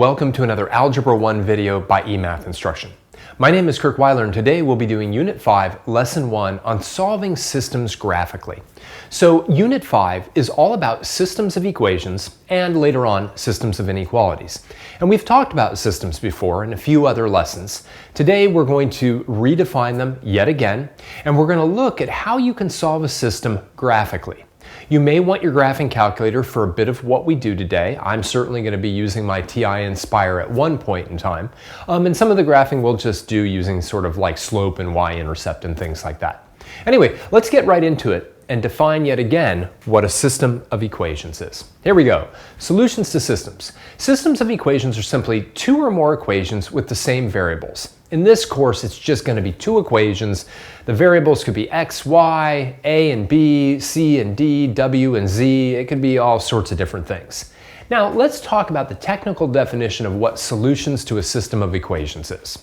welcome to another Algebra 1 video by eMath Instruction. My name is Kirk Weiler, and today we'll be doing Unit 5, Lesson 1 on solving systems graphically. So Unit 5 is all about systems of equations and later on systems of inequalities. And we've talked about systems before in a few other lessons. Today we're going to redefine them yet again, and we're going to look at how you can solve a system graphically. You may want your graphing calculator for a bit of what we do today. I'm certainly going to be using my TI Inspire at one point in time. And some of the graphing we'll just do using sort of like slope and y-intercept and things like that. Anyway, let's get right into it and define yet again what a system of equations is. Here we go. Solutions to systems. Systems of equations are simply two or more equations with the same variables. In this course, it's just going to be two equations. The variables could be x, y, a and b, c and d, w and z. It could be all sorts of different things. Now, let's talk about the technical definition of what solutions to a system of equations is.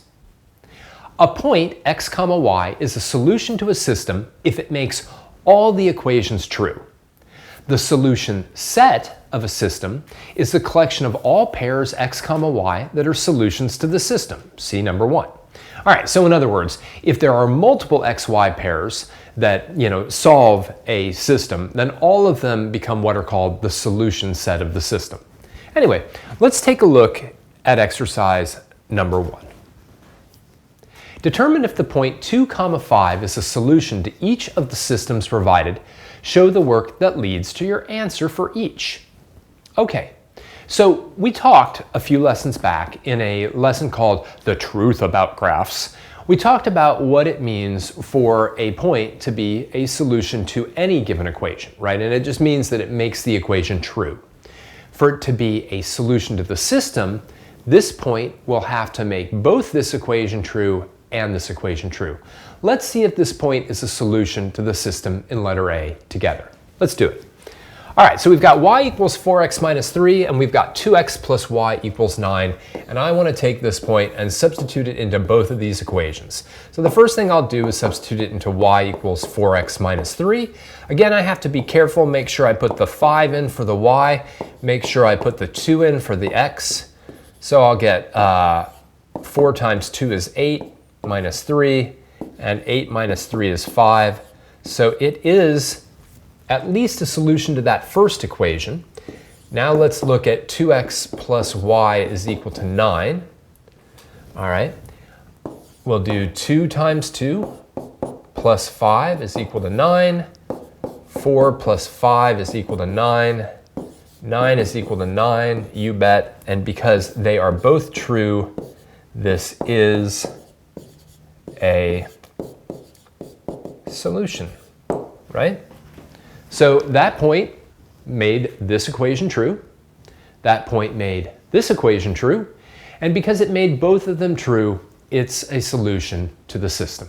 A point x comma y is a solution to a system if it makes all the equations true. The solution set of a system is the collection of all pairs x comma y that are solutions to the system. See number 1. All right, so in other words, if there are multiple xy pairs that solve a system, then all of them become what are called the solution set of the system. Anyway, let's take a look at exercise number 1. Determine if the point 2 comma 5 is a solution to each of the systems provided. Show the work that leads to your answer for each. Okay, so we talked a few lessons back in a lesson called The Truth About Graphs. We talked about what it means for a point to be a solution to any given equation, right? And it just means that it makes the equation true. For it to be a solution to the system, this point will have to make both this equation true and this equation true. Let's see if this point is a solution to the system in letter A together. Let's do it. All right, so we've got y equals 4x minus 3, and we've got 2x plus y equals 9. And I want to take this point and substitute it into both of these equations. So the first thing I'll do is substitute it into y equals 4x minus 3. Again, I have to be careful, make sure I put the 5 in for the y, make sure I put the 2 in for the x. So I'll get 4 times 2 is 8 minus 3, and 8 minus 3 is 5. So it is at least a solution to that first equation. Now let's look at 2x plus y is equal to 9. All right, we'll do 2 times 2 plus 5 is equal to 9. 4 plus 5 is equal to 9. 9 is equal to 9, you bet. And because they are both true, this is a solution, right? So that point made this equation true. That point made this equation true. And because it made both of them true, it's a solution to the system.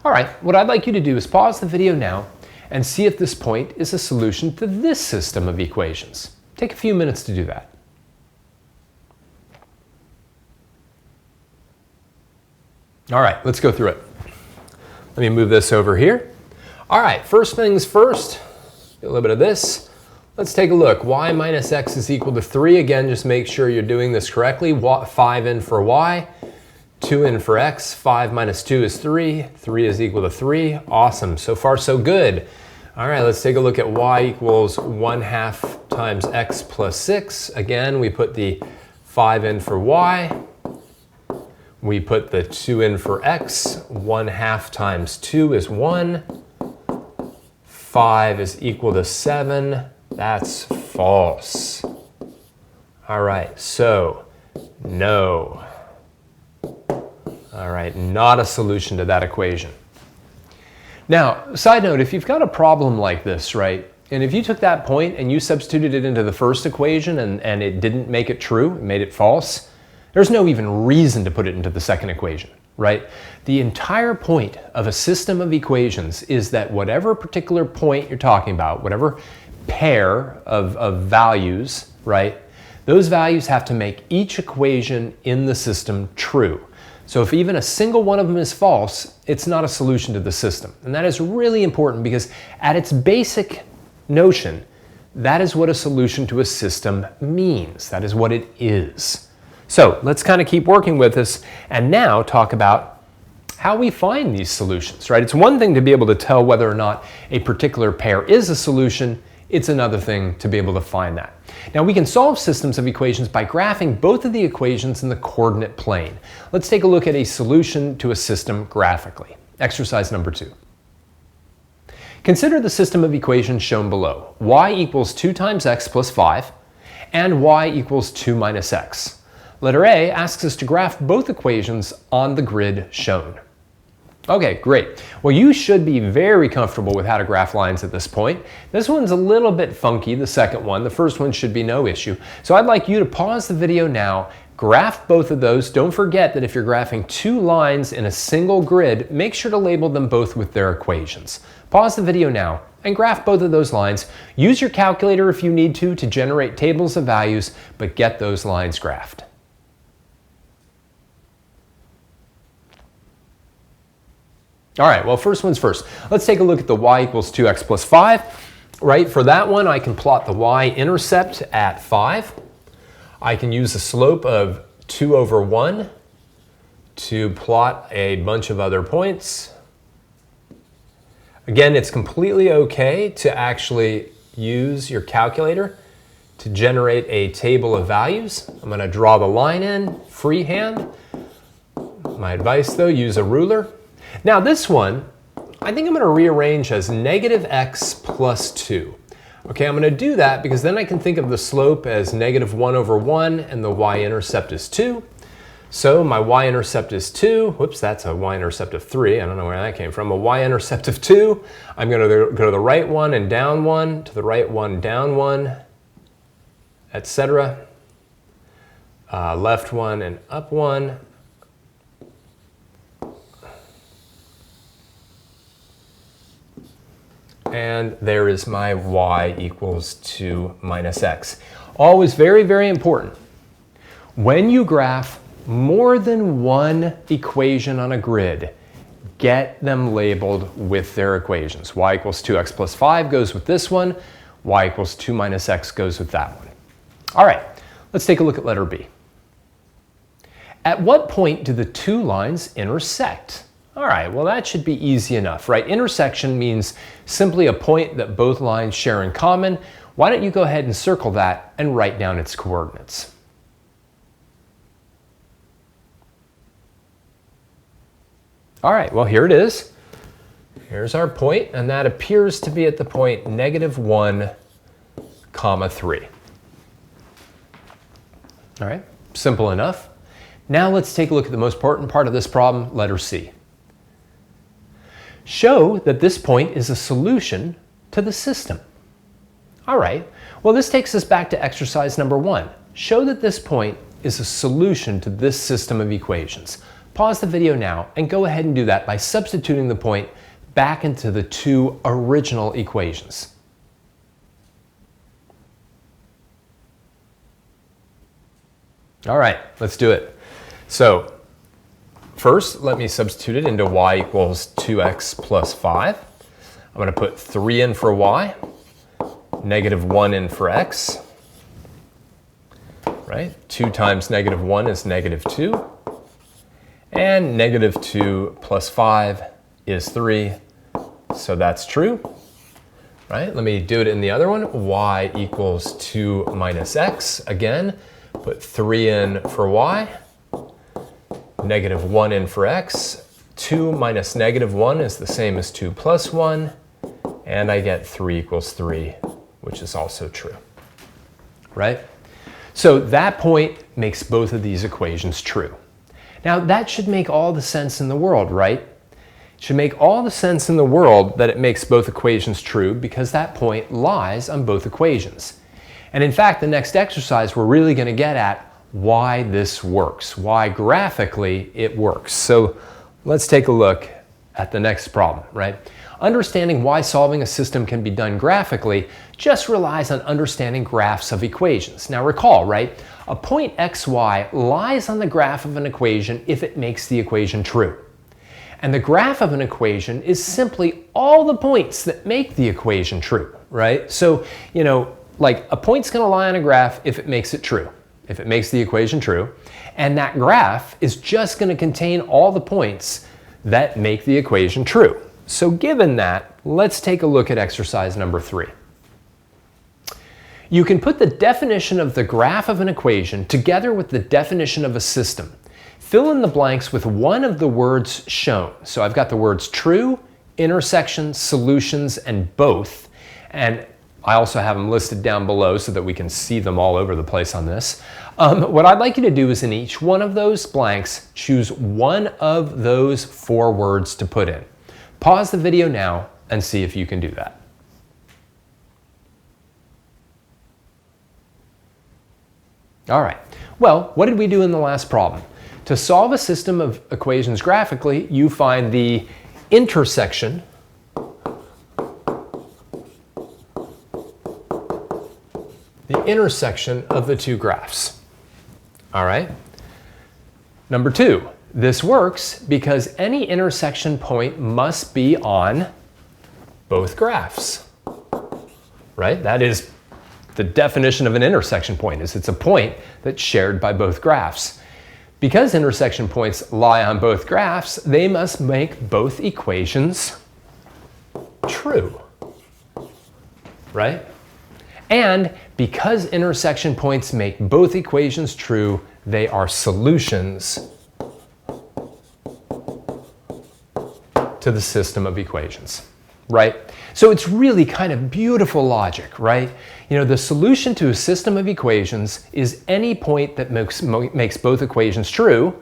All right, what I'd like you to do is pause the video now and see if this point is a solution to this system of equations. Take a few minutes to do that. All right, let's go through it. Let me move this over here. All right, first things first, a little bit of this. Let's take a look. Y minus x is equal to 3. Again, just make sure you're doing this correctly. 5 in for y, 2 in for x. 5 minus 2 is 3. 3 is equal to 3. Awesome, so far so good. All right, let's take a look at y equals 1/2 times x plus 6. Again, we put the 5 in for y. We put the 2 in for x. 1/2 times 2 is 1. 5 is equal to 7. That's false. All right, so no. All right, not a solution to that equation. Now, side note, if you've got a problem like this, right, and if you took that point and you substituted it into the first equation and it didn't make it true, it made it false, there's no even reason to put it into the second equation, right? The entire point of a system of equations is that whatever particular point you're talking about, whatever pair of values, right, those values have to make each equation in the system true. So if even a single one of them is false, it's not a solution to the system. And that is really important because at its basic notion, that is what a solution to a system means. That is what it is. So let's kind of keep working with this and now talk about how we find these solutions, right? It's one thing to be able to tell whether or not a particular pair is a solution. It's another thing to be able to find that. Now we can solve systems of equations by graphing both of the equations in the coordinate plane. Let's take a look at a solution to a system graphically. Exercise number 2. Consider the system of equations shown below. Y equals 2 times x plus 5 and y equals 2 minus x. Letter A asks us to graph both equations on the grid shown. Okay, great. Well, you should be very comfortable with how to graph lines at this point. This one's a little bit funky, the second one. The first one should be no issue. So I'd like you to pause the video now, graph both of those. Don't forget that if you're graphing 2 lines in a single grid, make sure to label them both with their equations. Pause the video now and graph both of those lines. Use your calculator if you need to generate tables of values, but get those lines graphed. All right, well, first one's first. Let's take a look at the y equals 2x plus 5. Right, for that one, I can plot the y-intercept at 5. I can use the slope of 2 over 1 to plot a bunch of other points. Again, it's completely okay to actually use your calculator to generate a table of values. I'm going to draw the line in freehand. My advice, though, use a ruler. Now this one, I think I'm going to rearrange as negative x plus 2. Okay, I'm going to do that because then I can think of the slope as negative 1 over 1 and the y-intercept is 2. So my y-intercept is 2. Whoops, that's a y-intercept of 3. I don't know where that came from. A y-intercept of 2. I'm going to go to the right one and down 1, to the right one, down 1, etc. Left one and up 1. And there is my y equals 2 minus x. Always very, very important. When you graph more than one equation on a grid, get them labeled with their equations. Y equals 2x plus 5 goes with this one. Y equals 2 minus x goes with that one. All right, let's take a look at letter B. At what point do the 2 lines intersect? All right, well that should be easy enough, right? Intersection means simply a point that both lines share in common. Why don't you go ahead and circle that and write down its coordinates? All right, well here it is. Here's our point, and that appears to be at the point negative 1, comma 3. All right, simple enough. Now let's take a look at the most important part of this problem, letter C. Show that this point is a solution to the system. All right, well this takes us back to exercise number 1. Show that this point is a solution to this system of equations. Pause the video now and go ahead and do that by substituting the point back into the 2 original equations. All right, let's do it. So first, let me substitute it into y equals 2x plus 5. I'm going to put 3 in for y, negative 1 in for x. Right? 2 times negative 1 is negative 2. And negative 2 plus 5 is 3. So that's true. Right? Let me do it in the other one. Y equals 2 minus x. Again, put 3 in for y. Negative 1 in for x. 2 minus negative 1 is the same as 2 plus 1. And I get 3 equals 3, which is also true. Right? So that point makes both of these equations true. Now that should make all the sense in the world, right? It should make all the sense in the world that it makes both equations true because that point lies on both equations. And in fact, the next exercise we're really going to get at why this works, why graphically it works. So let's take a look at the next problem, right? Understanding why solving a system can be done graphically just relies on understanding graphs of equations. Now recall, right? A point xy lies on the graph of an equation if it makes the equation true. And the graph of an equation is simply all the points that make the equation true, right? So, like a point's going to lie on a graph if it makes it true. if it makes the equation true, and that graph is just going to contain all the points that make the equation true. So given that, let's take a look at exercise number 3. You can put the definition of the graph of an equation together with the definition of a system. Fill in the blanks with one of the words shown. So I've got the words true, intersection, solutions, and both. And I also have them listed down below so that we can see them all over the place on this. What I'd like you to do is in each one of those blanks, choose one of those 4 words to put in. Pause the video now and see if you can do that. All right, well, what did we do in the last problem? To solve a system of equations graphically, you find the intersection of the 2 graphs. All right. Number 2, this works because any intersection point must be on both graphs. Right? That is the definition of an intersection point, is it's a point that's shared by both graphs. Because intersection points lie on both graphs, they must make both equations true. Right? And because intersection points make both equations true, they are solutions to the system of equations, right? So it's really kind of beautiful logic, right? You know, the solution to a system of equations is any point that makes both equations true,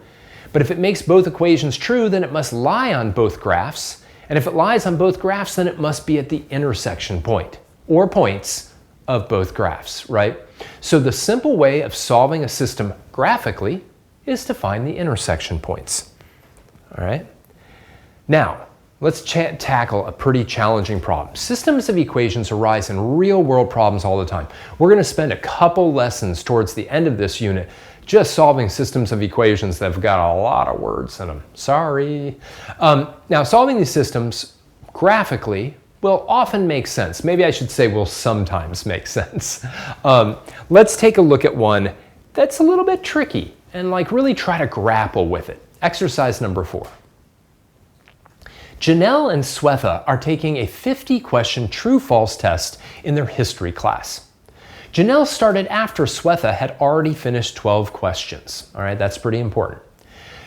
but if it makes both equations true, then it must lie on both graphs, and if it lies on both graphs, then it must be at the intersection point, or points of both graphs, right? So the simple way of solving a system graphically is to find the intersection points. All right? Now, let's tackle a pretty challenging problem. Systems of equations arise in real-world problems all the time. We're going to spend a couple lessons towards the end of this unit just solving systems of equations that have got a lot of words in them. Sorry. Now, solving these systems graphically will often make sense. Maybe I should say will sometimes make sense. Let's take a look at one that's a little bit tricky and really try to grapple with it. Exercise number 4. Janelle and Swetha are taking a 50-question true-false test in their history class. Janelle started after Swetha had already finished 12 questions. All right, that's pretty important.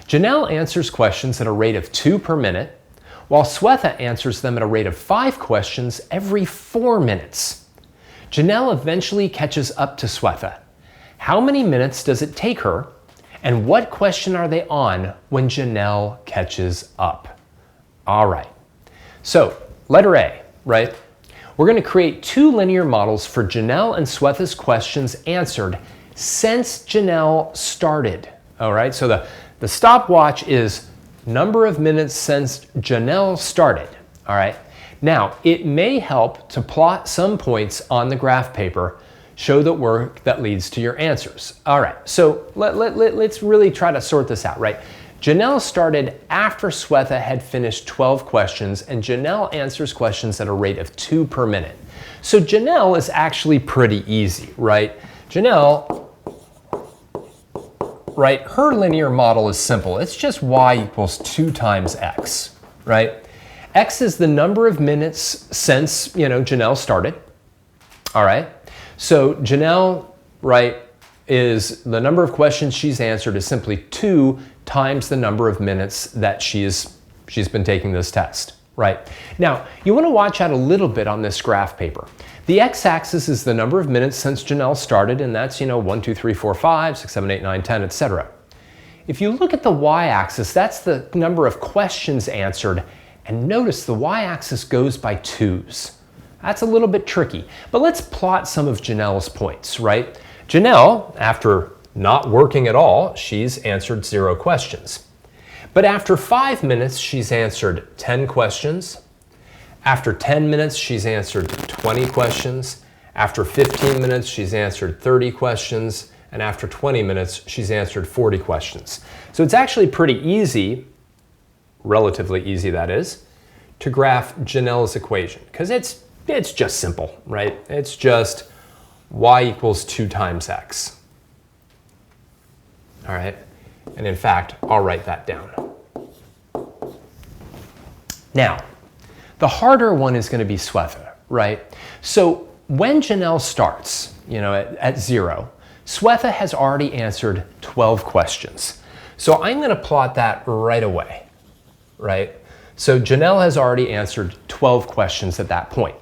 Janelle answers questions at a rate of 2 per minute, while Swetha answers them at a rate of 5 questions every 4 minutes. Janelle eventually catches up to Swetha. How many minutes does it take her, and what question are they on when Janelle catches up? All right, so letter A, right? We're going to create 2 linear models for Janelle and Swetha's questions answered since Janelle started. All right, so the stopwatch is number of minutes since Janelle started. All right, now it may help to plot some points on the graph paper, show the work that leads to your answers. All right, so let's really try to sort this out, right? Janelle started after Swetha had finished 12 questions, and Janelle answers questions at a rate of 2 per minute. So Janelle is actually pretty easy, right? Janelle, right, her linear model is simple. It's just y equals 2 times x, right? X is the number of minutes since, Janelle started, all right? So Janelle, right, is the number of questions she's answered is simply 2 times the number of minutes that she's been taking this test, right? Now, you want to watch out a little bit on this graph paper. The x-axis is the number of minutes since Janelle started, and that's, 1, 2, 3, 4, 5, 6, 7, 8, 9, 10, etc. If you look at the y-axis, that's the number of questions answered, and notice the y-axis goes by 2s. That's a little bit tricky, but let's plot some of Janelle's points, right? Janelle, after not working at all, she's answered 0 questions. But after 5 minutes, she's answered 10 questions. After 10 minutes, she's answered 20 questions. After 15 minutes, she's answered 30 questions. And after 20 minutes, she's answered 40 questions. So it's actually pretty easy, relatively easy that is, to graph Janelle's equation, because it's just simple, right? It's just y equals 2 times x. All right, and in fact, I'll write that down. Now, the harder one is going to be Swetha, right? So when Janelle starts, at 0, Swetha has already answered 12 questions. So I'm going to plot that right away, right? So Janelle has already answered 12 questions at that point,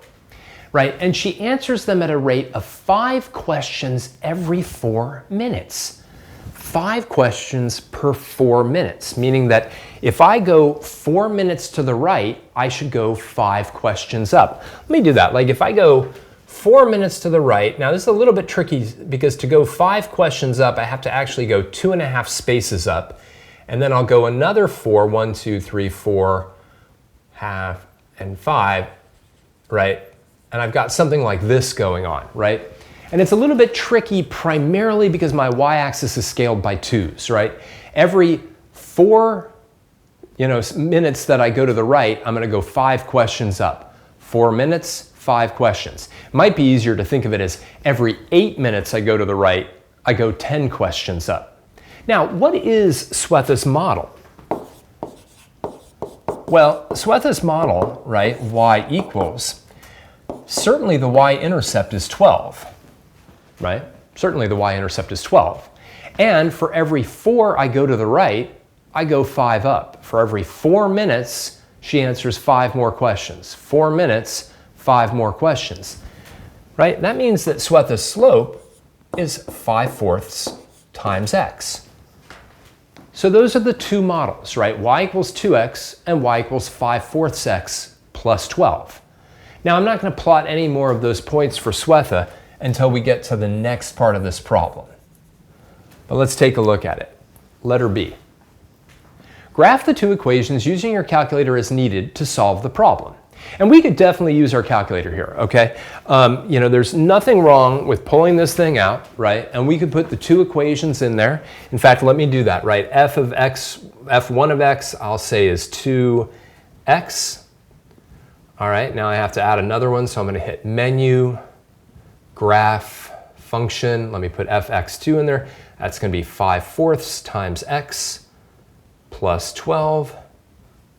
right? And she answers them at a rate of 5 questions every 4 minutes. 5 questions per 4 minutes, meaning that if I go 4 minutes to the right, I should go 5 questions up. Let me do that. Like if I go 4 minutes to the right, now this is a little bit tricky because to go 5 questions up, I have to actually go 2.5 spaces up, and then I'll go another 4, 1, 2, 3, 4, half, and 5, right? And I've got something like this going on, right? And it's a little bit tricky primarily because my y-axis is scaled by 2s, right? Every 4 minutes that I go to the right, I'm going to go 5 questions up. 4 minutes, 5 questions. It might be easier to think of it as every 8 minutes I go to the right, I go 10 questions up. Now, what is Swetha's model? Well, Swetha's model, right, y equals, certainly the y-intercept is 12. Right? Certainly the y-intercept is 12. And for every 4 I go to the right, I go 5 up. For every 4 minutes, she answers 5 more questions. 4 minutes, 5 more questions. Right? That means that Swetha's slope is 5/4 times x. So those are the two models, right? Y equals 2x and y equals 5/4 x plus 12. Now I'm not going to plot any more of those points for Swetha until we get to the next part of this problem. But let's take a look at it. Letter B. Graph the two equations using your calculator as needed to solve the problem. And we could definitely use our calculator here, okay? There's nothing wrong with pulling this thing out, right? And we could put the two equations in there. In fact, let me do that, right? f1 of x, I'll say is 2x. All right, now I have to add another one, so I'm going to hit Menu, Graph, Function. Let me put fx2 in there. That's going to be 5/4 times x plus 12.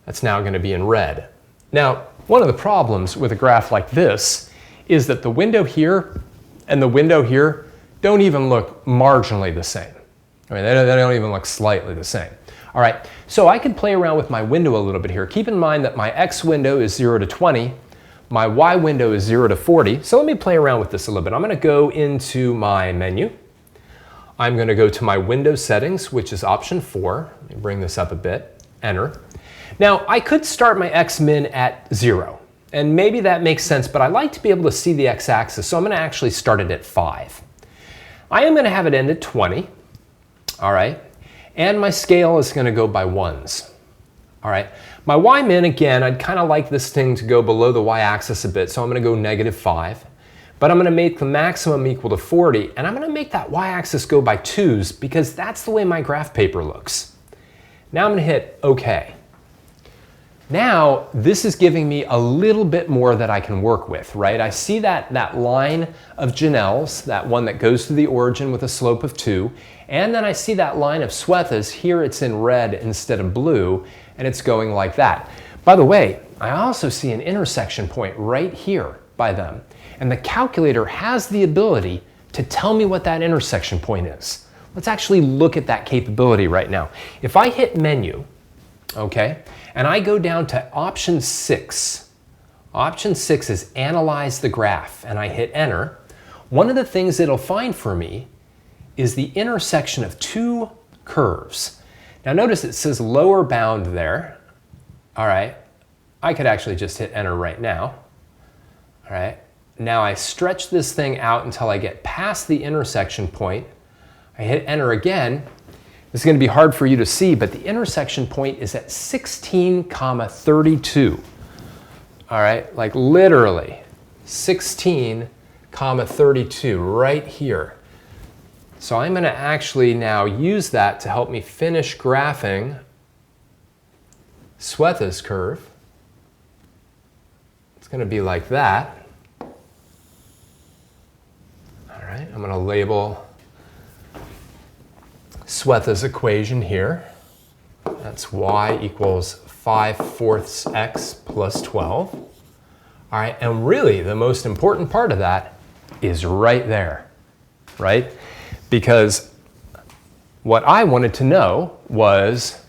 That's now going to be in red. Now, one of the problems with a graph like this is that the window here and the window here don't even look marginally the same. I mean, they don't even look slightly the same. All right, so I could play around with my window a little bit here. Keep in mind that my x window is 0 to 20. My y window is 0 to 40. So let me play around with this a little bit. I'm going to go into my menu. I'm going to go to my window settings, which is option 4. Let me bring this up a bit. Enter. Now, I could start my x-min at 0. And maybe that makes sense, but I like to be able to see the x-axis, so I'm going to actually start it at 5. I am going to have it end at 20. All right. And my scale is going to go by 1s. All right. My y-min, again, I'd kind of like this thing to go below the y-axis a bit, so I'm going to go -5. But I'm going to make the maximum equal to 40, and I'm going to make that y-axis go by 2s because that's the way my graph paper looks. Now I'm going to hit OK. Now, this is giving me a little bit more that I can work with, right? I see that line of Janelle's, that one that goes to the origin with a slope of 2, and then I see that line of Swetha's. Here it's in red instead of blue, and it's going like that. By the way, I also see an intersection point right here by them, and the calculator has the ability to tell me what that intersection point is. Let's actually look at that capability right now. If I hit Menu, okay, and I go down to option 6. Option 6 is Analyze the Graph, and I hit Enter. One of the things it'll find for me is the intersection of two curves. Now notice it says lower bound there. All right, I could actually just hit Enter right now. All right, now I stretch this thing out until I get past the intersection point. I hit Enter again. This is going to be hard for you to see, but the intersection point is at 16,32. All right, like literally 16,32 right here. So I'm going to actually now use that to help me finish graphing Swetha's curve. It's going to be like that. All right, I'm going to label Swetha's equation here. That's y equals 5/4 x plus 12. All right, and really the most important part of that is right there, right? Because what I wanted to know was,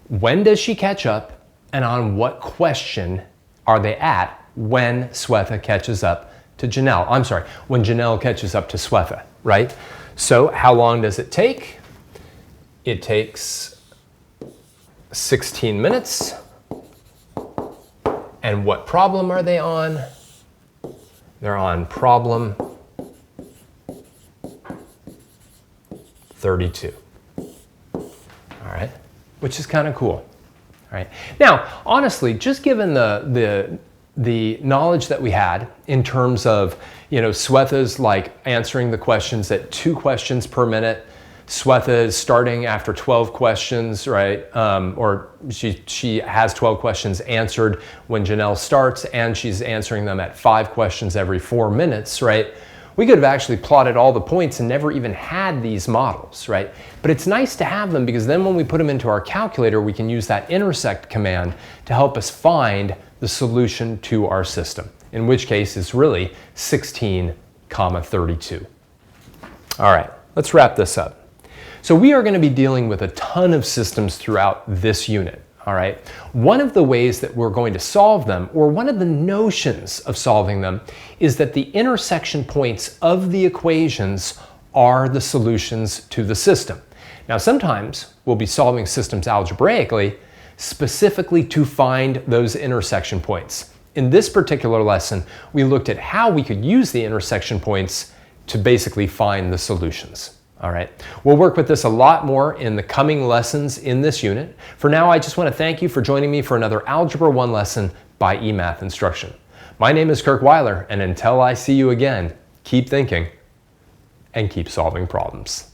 when does she catch up, and on what question are they at when Swetha catches up to Janelle? I'm sorry, when Janelle catches up to Swetha, right? So how long does it take? It takes 16 minutes. And what problem are they on? They're on problem 32. All right, which is kind of cool. All right. Now, honestly, just given the knowledge that we had in terms of, Swetha's like answering the questions at 2 questions per minute. Swetha is starting after 12 questions, right? Or she has 12 questions answered when Janelle starts, and she's answering them at 5 questions every 4 minutes, right? We could have actually plotted all the points and never even had these models, right? But it's nice to have them, because then when we put them into our calculator, we can use that intersect command to help us find the solution to our system, in which case it's really 16,32. All right, let's wrap this up. So we are going to be dealing with a ton of systems throughout this unit, all right? One of the ways that we're going to solve them, or one of the notions of solving them, is that the intersection points of the equations are the solutions to the system. Now, sometimes we'll be solving systems algebraically, specifically to find those intersection points. In this particular lesson, we looked at how we could use the intersection points to basically find the solutions. All right, we'll work with this a lot more in the coming lessons in this unit. For now, I just want to thank you for joining me for another Algebra 1 lesson by eMath Instruction. My name is Kirk Weiler, and until I see you again, keep thinking and keep solving problems.